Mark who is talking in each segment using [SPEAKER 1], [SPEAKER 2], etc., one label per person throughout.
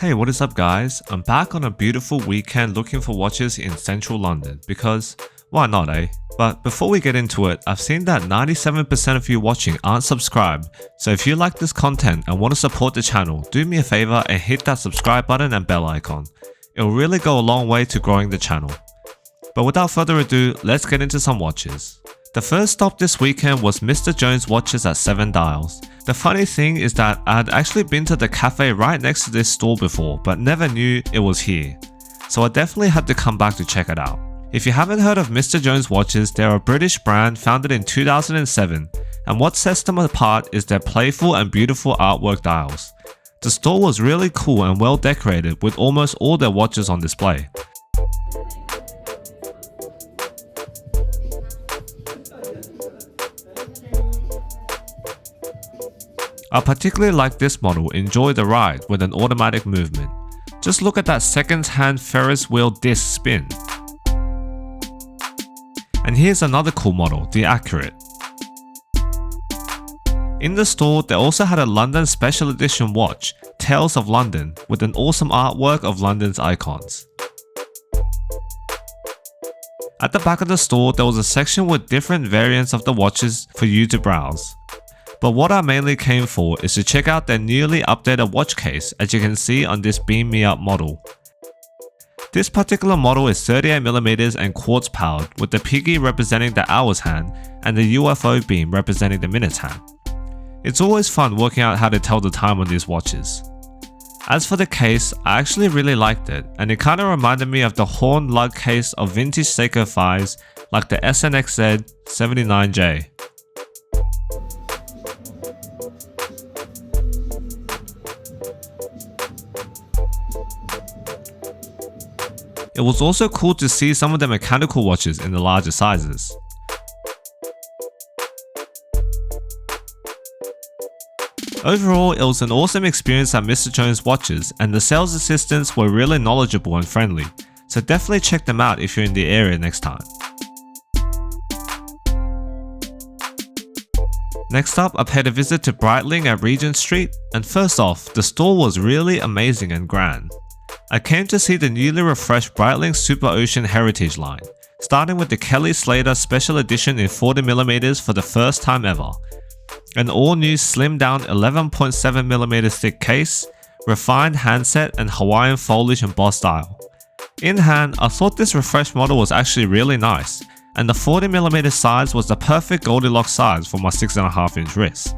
[SPEAKER 1] Hey, what is up guys? I'm back on a beautiful weekend looking for watches in central London because why not, eh? But before we get into it, I've seen that 97% of you watching aren't subscribed, so if you like this content and want to support the channel, do me a favor and hit that subscribe button and bell icon. It'll really go a long way to growing the channel. But without further ado, let's get into some watches. The first stop this weekend was Mr. Jones Watches at 7 Dials. The funny thing is that I had actually been to the cafe right next to this store before, but never knew it was here. So I definitely had to come back to check it out. If you haven't heard of Mr. Jones Watches, they're a British brand founded in 2007, and what sets them apart is their playful and beautiful artwork dials. The store was really cool and well decorated with almost all their watches on display. I particularly like this model, Enjoy the Ride, with an automatic movement. Just look at that second-hand Ferris wheel disc spin. And here's another cool model, the Accurate. In the store, they also had a London special edition watch, Tales of London, with an awesome artwork of London's icons. At the back of the store, there was a section with different variants of the watches for you to browse. But what I mainly came for is to check out their newly updated watch case, as you can see on this Beam Me Up model. This particular model is 38mm and quartz powered, with the piggy representing the hours hand and the UFO beam representing the minutes hand. It's always fun working out how to tell the time on these watches. As for the case, I actually really liked it, and it kinda reminded me of the horn lug case of vintage Seiko 5s like the SNXZ 79J. It was also cool to see some of the mechanical watches in the larger sizes. Overall, it was an awesome experience at Mr. Jones Watches, and the sales assistants were really knowledgeable and friendly, so definitely check them out if you're in the area next time. Next up, I paid a visit to Breitling at Regent Street, and first off, the store was really amazing and grand. I came to see the newly refreshed Breitling Superocean Heritage line, starting with the Kelly Slater Special Edition in 40mm for the first time ever. An all-new slimmed down 11.7mm thick case, refined handset and Hawaiian foliage embossed style. In hand, I thought this refreshed model was actually really nice, and the 40mm size was the perfect Goldilocks size for my 6.5-inch wrist.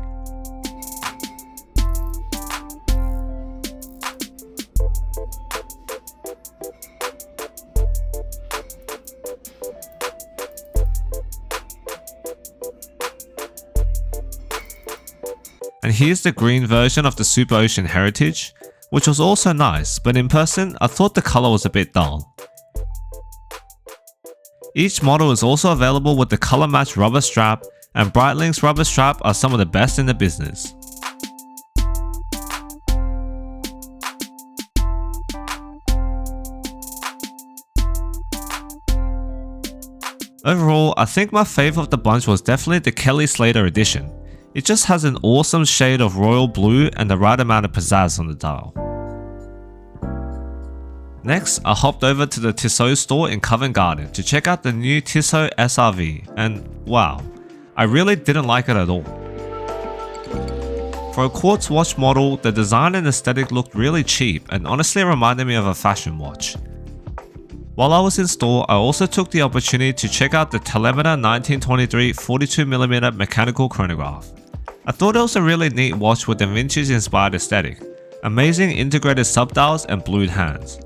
[SPEAKER 1] And here's the green version of the Superocean Heritage, which was also nice, but in person I thought the color was a bit dull. Each model is also available with the color matched rubber strap, and Breitling's rubber strap are some of the best in the business. Overall, I think my favourite of the bunch was definitely the Kelly Slater edition. It just has an awesome shade of royal blue and the right amount of pizzazz on the dial. Next, I hopped over to the Tissot store in Covent Garden to check out the new Tissot SRV, and wow, I really didn't like it at all. For a quartz watch model, the design and aesthetic looked really cheap and honestly reminded me of a fashion watch. While I was in store, I also took the opportunity to check out the Telemeter 1923 42mm mechanical chronograph. I thought it was a really neat watch with a vintage inspired aesthetic, amazing integrated subdials and blued hands.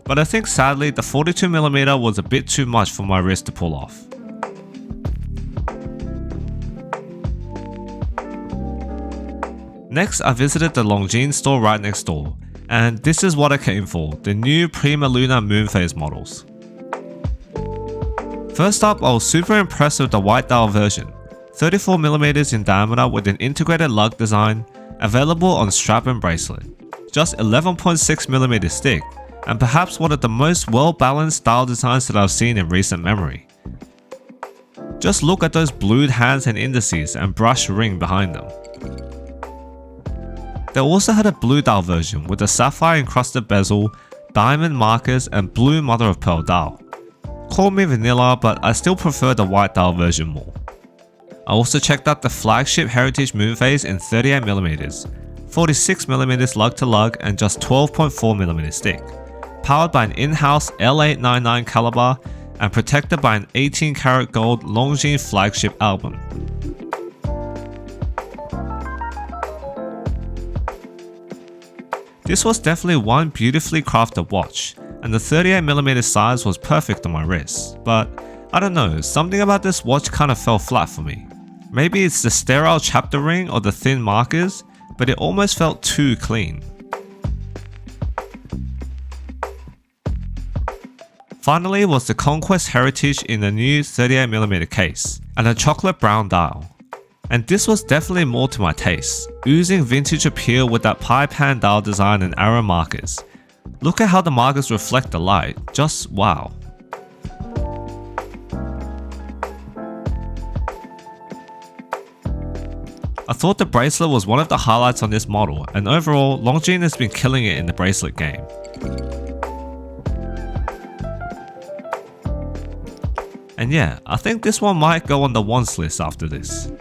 [SPEAKER 1] But I think sadly the 42mm was a bit too much for my wrist to pull off. Next, I visited the Longines store right next door, and this is what I came for, the new Prima Luna Moonphase models. First up, I was super impressed with the white dial version, 34mm in diameter with an integrated lug design, available on strap and bracelet, just 11.6mm thick, and perhaps one of the most well-balanced dial designs that I've seen in recent memory. Just look at those blued hands and indices and brushed ring behind them. They also had a blue dial version with a sapphire encrusted bezel, diamond markers and blue mother of pearl dial. Call me vanilla, but I still prefer the white dial version more. I also checked out the flagship Heritage Moonphase in 38mm, 46mm lug to lug and just 12.4mm stick, powered by an in-house L899 caliber and protected by an 18-karat gold Longines flagship album. This was definitely one beautifully crafted watch, and the 38mm size was perfect on my wrist, but I don't know, something about this watch kinda fell flat for me. Maybe it's the sterile chapter ring or the thin markers, but it almost felt too clean. Finally was the Conquest Heritage in the new 38mm case, and a chocolate brown dial. And this was definitely more to my taste, oozing vintage appeal with that pie pan dial design and arrow markers. Look at how the markers reflect the light, just wow. I thought the bracelet was one of the highlights on this model, and overall, Longines has been killing it in the bracelet game. And yeah, I think this one might go on the wants list after this.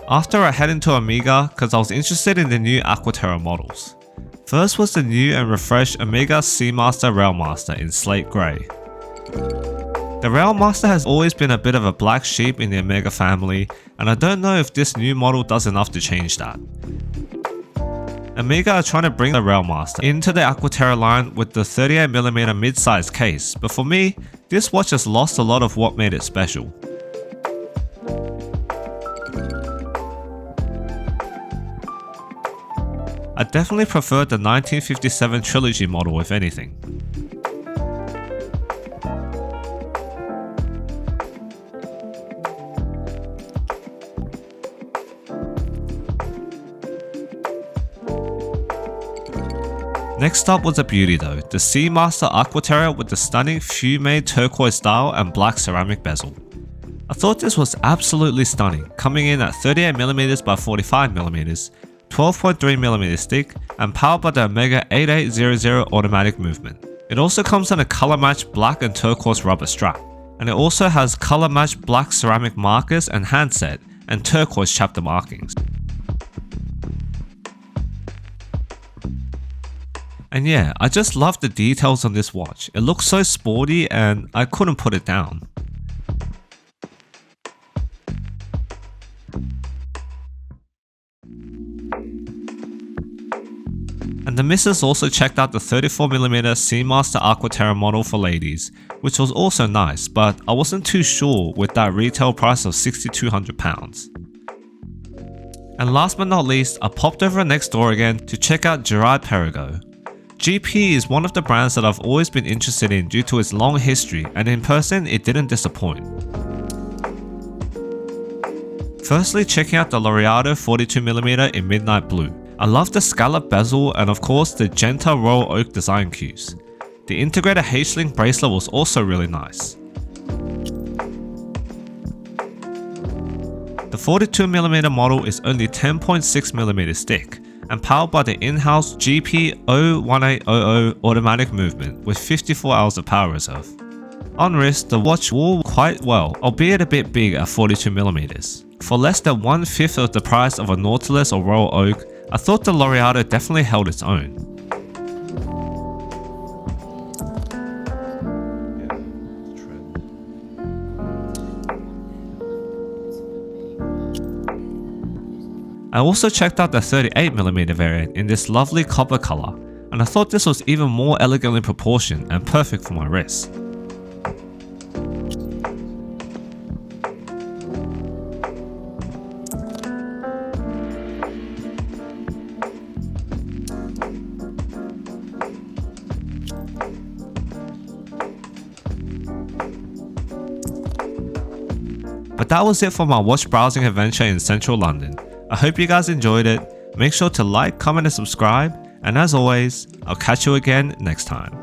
[SPEAKER 1] After I head into Omega because I was interested in the new Aqua Terra models. First was the new and refreshed Omega Seamaster Railmaster in slate grey. The Railmaster has always been a bit of a black sheep in the Omega family, and I don't know if this new model does enough to change that. Omega are trying to bring the Railmaster into the Aqua Terra line with the 38mm mid-size case, but for me, this watch has lost a lot of what made it special. I definitely preferred the 1957 Trilogy model if anything. Next up was a beauty though, the Seamaster Aqua Terra with the stunning fume turquoise style and black ceramic bezel. I thought this was absolutely stunning, coming in at 38mm by 45mm, 12.3mm stick, and powered by the Omega 8800 automatic movement. It also comes on a color matched black and turquoise rubber strap, and it also has color matched black ceramic markers and handset, and turquoise chapter markings. And yeah, I just love the details on this watch. It looks so sporty and I couldn't put it down. And the missus also checked out the 34mm Seamaster Aqua Terra model for ladies, which was also nice, but I wasn't too sure with that retail price of £6,200. And last but not least, I popped over next door again to check out Girard Perregaux. GP is one of the brands that I've always been interested in due to its long history, and in person it didn't disappoint. Firstly, checking out the Laureato 42mm in midnight blue. I love the scallop bezel and of course the Genta Royal Oak design cues. The integrated H-link bracelet was also really nice. The 42mm model is only 10.6mm stick, and powered by the in-house GP01800 automatic movement with 54 hours of power reserve. On wrist, the watch wore quite well, albeit a bit big at 42mm. For less than 1/5 of the price of a Nautilus or Royal Oak, I thought the Laureato definitely held its own. I also checked out the 38mm variant in this lovely copper color, and I thought this was even more elegantly proportioned and perfect for my wrist. But that was it for my watch browsing adventure in central London. I hope you guys enjoyed it. Make sure to like, comment and subscribe, and as always, I'll catch you again next time.